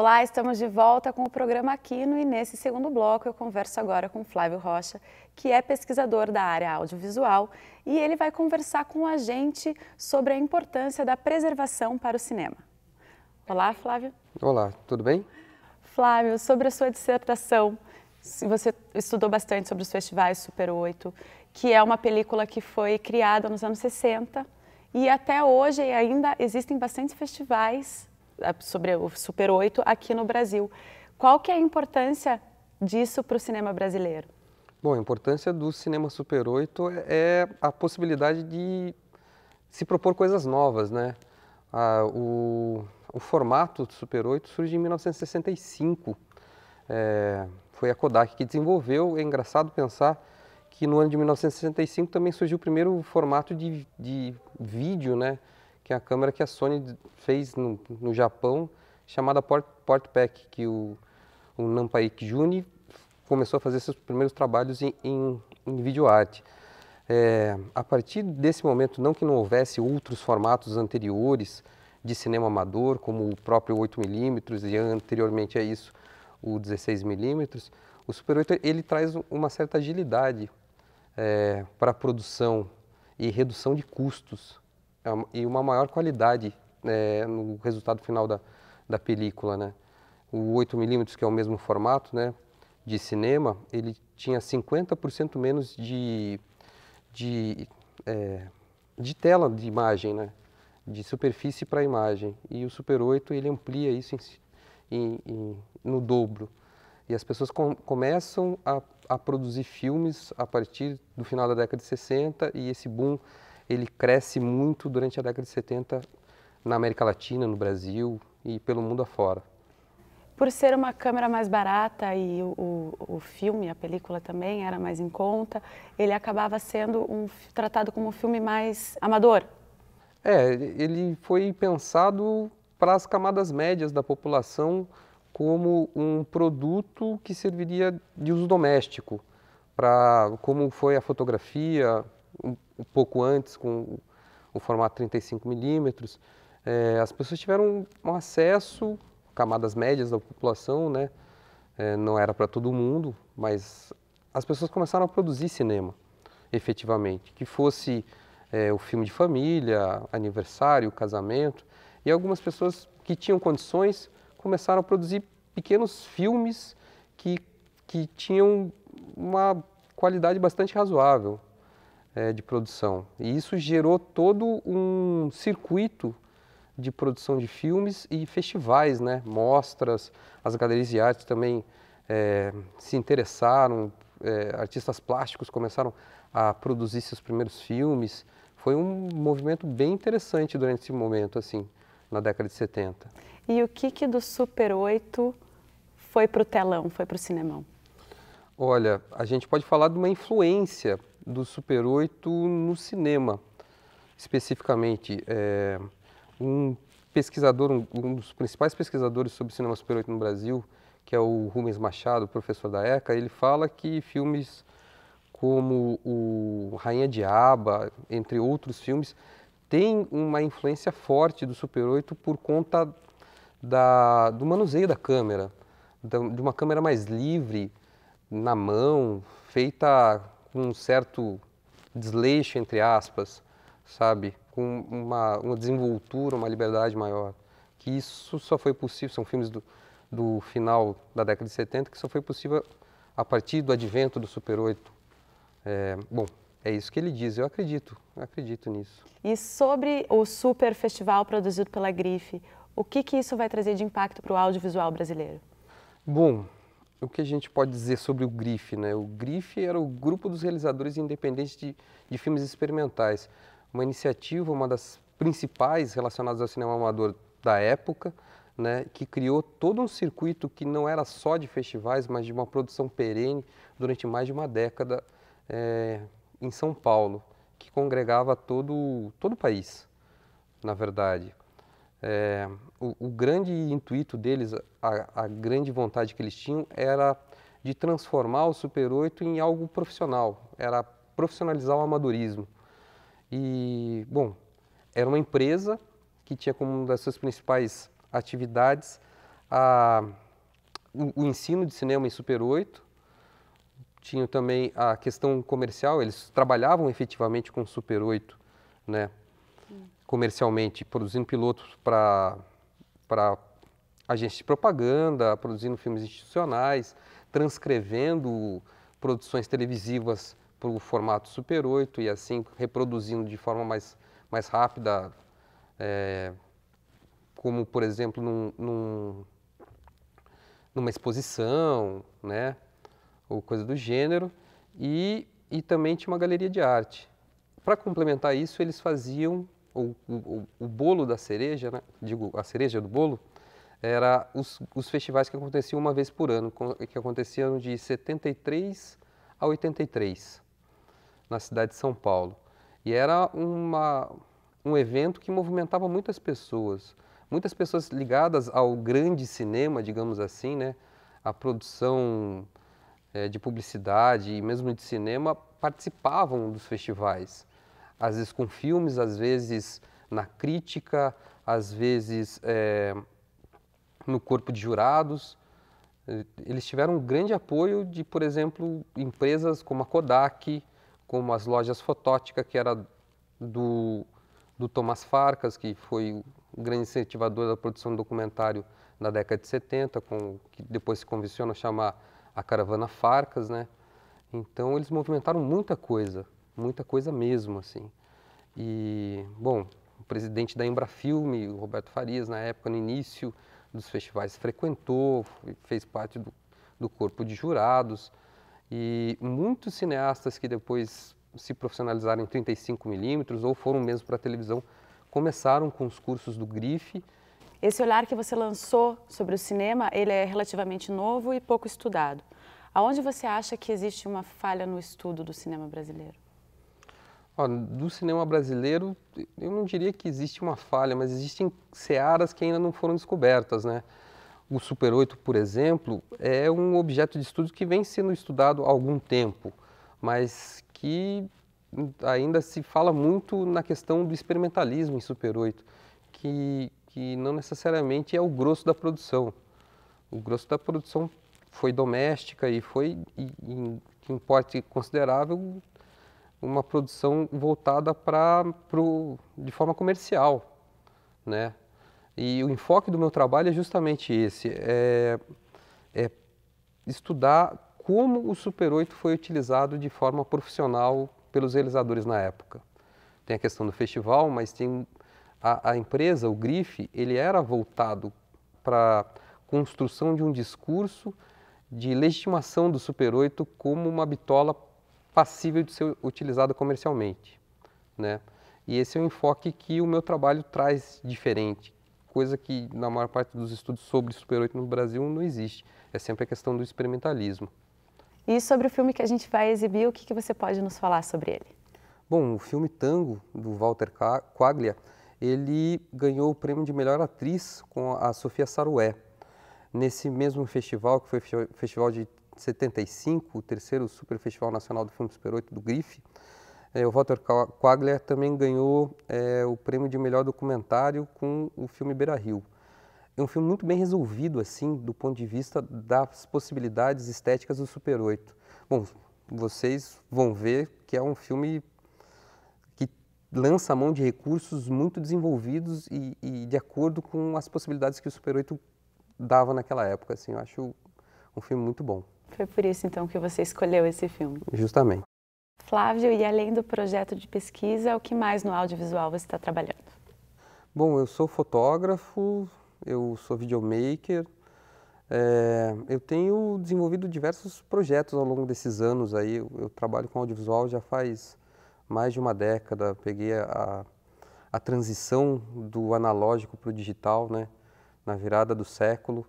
Olá, estamos de volta com o programa Aquino e nesse segundo bloco eu converso agora com Flávio Rocha, que é pesquisador da área audiovisual e ele vai conversar com a gente sobre a importância da preservação para o cinema. Olá, Flávio. Olá, tudo bem? Flávio, sobre a sua dissertação, você estudou bastante sobre os festivais Super 8, que é uma película que foi criada nos anos 60 e até hoje ainda existem bastantes festivais sobre o Super 8 aqui no Brasil. Qual que é a importância disso para o cinema brasileiro? Bom, a importância do cinema Super 8 é a possibilidade de se propor coisas novas, né? O formato do Super 8 surge em 1965. Foi a Kodak que desenvolveu. É engraçado pensar que no ano de 1965 também surgiu o primeiro formato de vídeo, né? Que é a câmera que a Sony fez no Japão, chamada Portpac, que o Nampaik Juni começou a fazer seus primeiros trabalhos em videoarte. A partir desse momento, não que não houvesse outros formatos anteriores de cinema amador, como o próprio 8mm e anteriormente a isso o 16mm, o Super 8 ele traz uma certa agilidade para a produção e redução de custos e uma maior qualidade no resultado final da película, né? O 8mm, que é o mesmo formato, né, de cinema, ele tinha 50% menos de tela de imagem, né, de superfície para imagem. E o Super 8 ele amplia isso no dobro. E as pessoas começam a produzir filmes a partir do final da década de 60 e esse boom ele cresce muito durante a década de 70 na América Latina, no Brasil e pelo mundo afora. Por ser uma câmera mais barata e o filme, a película também era mais em conta, ele acabava sendo tratado como um filme mais amador? Ele foi pensado para as camadas médias da população como um produto que serviria de uso doméstico, como foi a fotografia um pouco antes com o formato 35mm. As pessoas tiveram um acesso, camadas médias da população, né? Não era para todo mundo, mas as pessoas começaram a produzir cinema, efetivamente, que fosse o filme de família, aniversário, casamento, e algumas pessoas que tinham condições começaram a produzir pequenos filmes que tinham uma qualidade bastante razoável de produção. E isso gerou todo um circuito de produção de filmes e festivais, né? Mostras, as galerias de arte também se interessaram, artistas plásticos começaram a produzir seus primeiros filmes. Foi um movimento bem interessante durante esse momento, assim, na década de 70. E o que do Super 8 foi para o telão, foi para o cinemão? Olha, a gente pode falar de uma influência do Super 8 no cinema, especificamente. Um pesquisador, um dos principais pesquisadores sobre cinema Super 8 no Brasil, que é o Rubens Machado, professor da ECA, ele fala que filmes como o Rainha de Aba, entre outros filmes, têm uma influência forte do Super 8 por conta do manuseio da câmera, de uma câmera mais livre, na mão, feita com um certo desleixo, entre aspas, sabe? Com uma desenvoltura, uma liberdade maior. Que isso só foi possível, são filmes do final da década de 70, que só foi possível a partir do advento do Super 8. Bom, é isso que ele diz, eu acredito nisso. E sobre o Super Festival produzido pela Grife, o que isso vai trazer de impacto para o audiovisual brasileiro? Bom, o que a gente pode dizer sobre o Grife, né? O Grife era o Grupo dos Realizadores Independentes de Filmes Experimentais, uma iniciativa, uma das principais relacionadas ao cinema amador da época, né? Que criou todo um circuito que não era só de festivais, mas de uma produção perene durante mais de uma década em São Paulo, que congregava todo o país, na verdade. O grande intuito deles, a grande vontade que eles tinham era de transformar o Super 8 em algo profissional, era profissionalizar o amadorismo. E, bom, era uma empresa que tinha como uma das suas principais atividades a, o ensino de cinema em Super 8, tinha também a questão comercial, eles trabalhavam efetivamente com Super 8, né, comercialmente, produzindo pilotos para agências de propaganda, produzindo filmes institucionais, transcrevendo produções televisivas para o formato Super 8 e assim reproduzindo de forma mais rápida, como, por exemplo, numa exposição, né, ou coisa do gênero, e também tinha uma galeria de arte. Para complementar isso, eles faziam o bolo da cereja, né, digo, a cereja do bolo, era os festivais que aconteciam uma vez por ano, que aconteciam de 73 a 83, na cidade de São Paulo. E era um evento que movimentava muitas pessoas ligadas ao grande cinema, digamos assim, né? A produção de publicidade e mesmo de cinema participavam dos festivais. Às vezes com filmes, às vezes na crítica, às vezes no corpo de jurados. Eles tiveram um grande apoio de, por exemplo, empresas como a Kodak, como as lojas Fotótica, que era do Tomás Farcas, que foi o grande incentivador da produção de documentário na década de 70, que depois se convenciona a chamar a Caravana Farcas, né? Então eles movimentaram muita coisa mesmo, assim. E, bom, o presidente da Embrafilme, o Roberto Farias, na época, no início dos festivais, frequentou, fez parte do corpo de jurados. E muitos cineastas que depois se profissionalizaram em 35mm ou foram mesmo para a televisão, começaram com os cursos do Grife. Esse olhar que você lançou sobre o cinema, ele é relativamente novo e pouco estudado. Aonde você acha que existe uma falha no estudo do cinema brasileiro? Do cinema brasileiro, eu não diria que existe uma falha, mas existem searas que ainda não foram descobertas, né? O Super 8, por exemplo, é um objeto de estudo que vem sendo estudado há algum tempo, mas que ainda se fala muito na questão do experimentalismo em Super 8, que não necessariamente é o grosso da produção. O grosso da produção foi doméstica e foi, em porte considerável, uma produção voltada de forma comercial, né? E o enfoque do meu trabalho é justamente esse, é estudar como o Super 8 foi utilizado de forma profissional pelos realizadores na época. Tem a questão do festival, mas tem a empresa, o Grife, ele era voltado para a construção de um discurso de legitimação do Super 8 como uma bitola passível de ser utilizada comercialmente, né? E esse é o enfoque que o meu trabalho traz diferente, coisa que na maior parte dos estudos sobre Super 8 no Brasil não existe. É sempre a questão do experimentalismo. E sobre o filme que a gente vai exibir, o que você pode nos falar sobre ele? Bom, o filme Tango, do Walter Quaglia, ele ganhou o prêmio de melhor atriz com a Sofia Sarué. Nesse mesmo festival, que foi o festival de 75, o terceiro Super Festival Nacional do Filme Super 8 do Grife, o Walter Quaglia também ganhou o prêmio de melhor documentário com o filme Beira Rio. É um filme muito bem resolvido, assim, do ponto de vista das possibilidades estéticas do Super 8. Bom, vocês vão ver que é um filme que lança a mão de recursos muito desenvolvidos e de acordo com as possibilidades que o Super 8 dava naquela época, assim. Eu acho um filme muito bom. Foi por isso, então, que você escolheu esse filme. Justamente. Flávio, e além do projeto de pesquisa, o que mais no audiovisual você está trabalhando? Bom, eu sou fotógrafo, eu sou videomaker, eu tenho desenvolvido diversos projetos ao longo desses anos aí. Eu trabalho com audiovisual já faz mais de uma década, peguei a transição do analógico para o digital, né, na virada do século.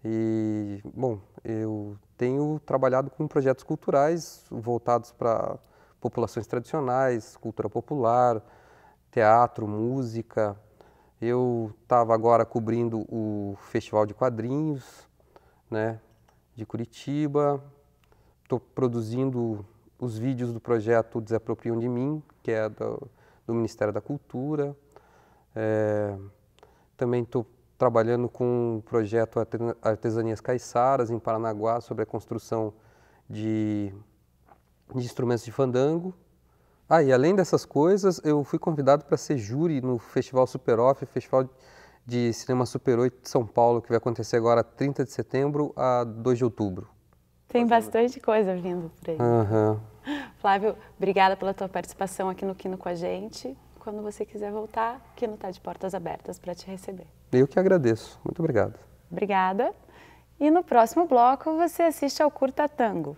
E, bom, eu tenho trabalhado com projetos culturais voltados para populações tradicionais, cultura popular, teatro, música. Eu estava agora cobrindo o Festival de Quadrinhos, né, de Curitiba. Estou produzindo os vídeos do projeto Desapropriam de Mim, que é do Ministério da Cultura. Também estou trabalhando com o projeto Artesanias Caiçaras, em Paranaguá, sobre a construção de instrumentos de fandango. E além dessas coisas, eu fui convidado para ser júri no Festival Super Off, Festival de Cinema Super 8 de São Paulo, que vai acontecer agora 30 de setembro a 2 de outubro. Tem bastante coisa vindo por aí. Uhum. Flávio, obrigada pela tua participação aqui no Quino com a gente. Quando você quiser voltar, o Quino está de portas abertas para te receber. Eu que agradeço. Muito obrigado. Obrigada. E no próximo bloco você assiste ao Curta Tango.